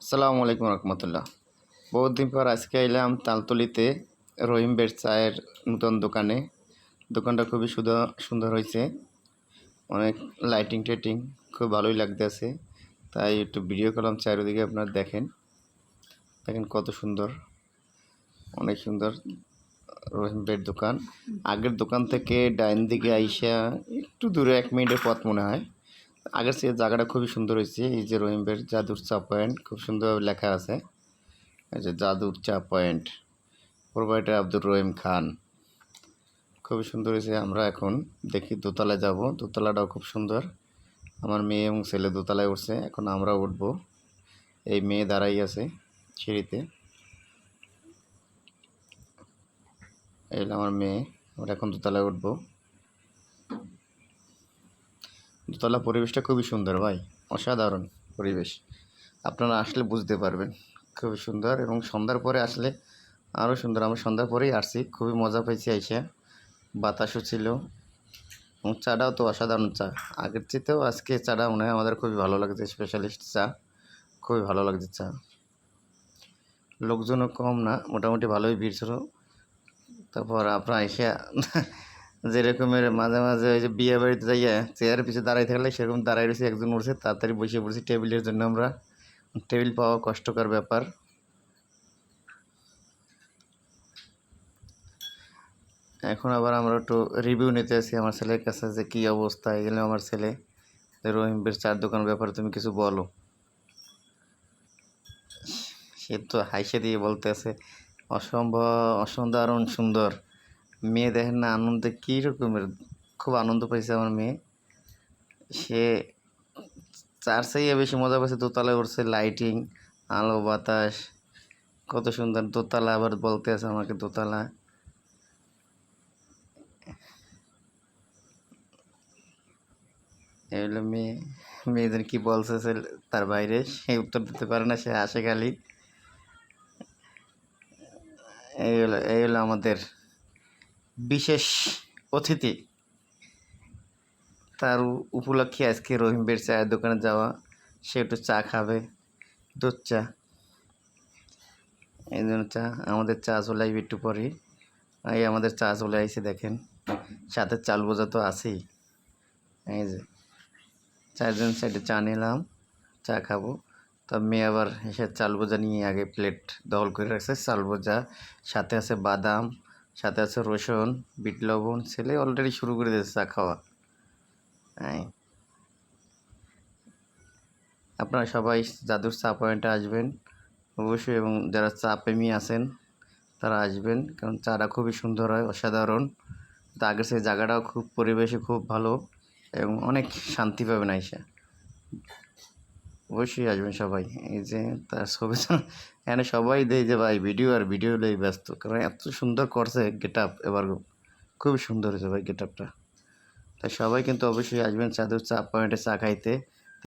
আসসালামু আলাইকুম রহমতুল্লাহ। বহুত দিন পর আজকে এলাম তালতলিতে রহিম বের চায়ের নতুন দোকানে। দোকানটা খুবই সুন্দর হয়েছে, অনেক লাইটিং টাইটিং খুব ভালোই লাগতেছে। তাই একটু ভিডিও করলাম, চারিদিকে আপনারা দেখেন দেখেন কত সুন্দর, অনেক সুন্দর রহিম বের দোকান। আগের দোকান থেকে ডাইন দিকে আইসা একটু দূরে 1 মিনিটের পথ মনে হয়। আগের সে জায়গাটা খুবই সুন্দর হয়েছে। এই যে রহিম বের জাদুর চা পয়েন্ট খুব সুন্দরভাবে লেখা আছে, এই যে জাদুর চা পয়েন্ট, প্রোভাইডার আব্দুর রহিম খান। খুবই সুন্দর হয়েছে। আমরা এখন দেখি দোতলায় যাব, দোতলাটাও খুব সুন্দর। আমার মেয়ে এবং ছেলে দোতলায় উঠছে, এখন আমরা উঠবো। এই মেয়ে দাঁড়াই আছে সিঁড়িতে, এই আমার মেয়ে। আমরা এখন দোতলায় উঠবো। দোতলা পরিবেশটা খুবই সুন্দর ভাই, অসাধারণ পরিবেশ। আপনারা আসলে বুঝতে পারবেন, খুবই সুন্দর। এবং সন্ধ্যার পরে আসলে আরও সুন্দর। আমরা সন্ধ্যার পরেই আসছি, খুবই মজা পেয়েছি আইসা। বাতাসও ছিল এবং চাটাও তো অসাধারণ চা। আগের চেয়েতেও আজকে চাটা মনে হয় আমাদের খুবই ভালো লাগছে, স্পেশালিস্ট চা, খুবই ভালো লাগছে চা। লোকজনও কম না, মোটামুটি ভালোই ভিড় ছিল। তারপর আপনার আইসা যেরকমের মাঝে মাঝে ওই যে বিয়ে বাড়িতে যাইয়া চেয়ারের পিছনে দাঁড়াই থাকলে সেরকম দাঁড়াই রয়েছে, একজন উঠছে তাড়াতাড়ি বসে পড়ছি টেবিলের জন্য। আমরা টেবিল পাওয়া কষ্টকর ব্যাপার। এখন আবার আমরা একটু রিভিউ নিতে আসি আমার ছেলের কাছে যে কী অবস্থা। এগুলো আমার ছেলে, রহিমের চার দোকান ব্যাপারে তুমি কিছু বলো। সে তো হাইসে দিয়ে বলতে আছে অসাধারণ সুন্দর। মেয়ে দেখেন না আনন্দে কী রকমের, খুব আনন্দ পাইছে আমার মেয়ে। সে চার চাইয়ে বেশি মজা পাইছে, দোতলায় উঠছে, লাইটিং, আলো বাতাস কত সুন্দর। দোতলা আবার বলতে আছে আমাকে দোতলা। এই হলো মেয়ে। মেয়েদের কি বলছে তার বাইরে সে উত্তর দিতে পারে না, সে আসে খালি। এই হলো আমাদের বিশেষ অতিথি। তার উপলক্ষে আজকে রহিম বের চায়ের দোকানে যাওয়া। সে একটু চা খাবে, দুধ চা। এই জন্য চা, আমাদের চা চলে আসবে একটু পরেই। এই আমাদের চা চলে আসছে দেখেন, সাথে চাল বোঝা তো আছেই। এই যে চারজন সাইডে চা নিলাম, চা খাবো। তা মেয়ে আবার এসে চাল বোঝা নিয়ে আগে প্লেট দখল করে রাখছে। চাল বোঝা সাথে আছে বাদাম, সাথে আছে রসুন, বিট লবণ। ছেলে অলরেডি শুরু করে দিয়েছে চা খাওয়া। হ্যাঁ, আপনারা সবাই জাদুর চা পয়েন্টে আসবেন অবশ্যই, এবং যারা চা প্রেমী আছেন তারা আসবেন, কারণ চাটা খুবই সুন্দর হয়, অসাধারণ। তো আগের সেই জায়গাটাও খুব, পরিবেশে খুব ভালো এবং অনেক শান্তি পাবেন আইসা। অবশ্যই আসবেন সবাই। এই যে তার ছবি এখানে সবাই দেয় যে ভাই ভিডিও, আর ভিডিও লই ব্যস্ত, কারণ এত সুন্দর করছে গেট আপ। এবার খুবই সুন্দর হয়েছে ভাই গেট আপটা। তাই সবাই কিন্তু অবশ্যই আসবেন জাদুর চা পয়েন্টে চা খাইতে।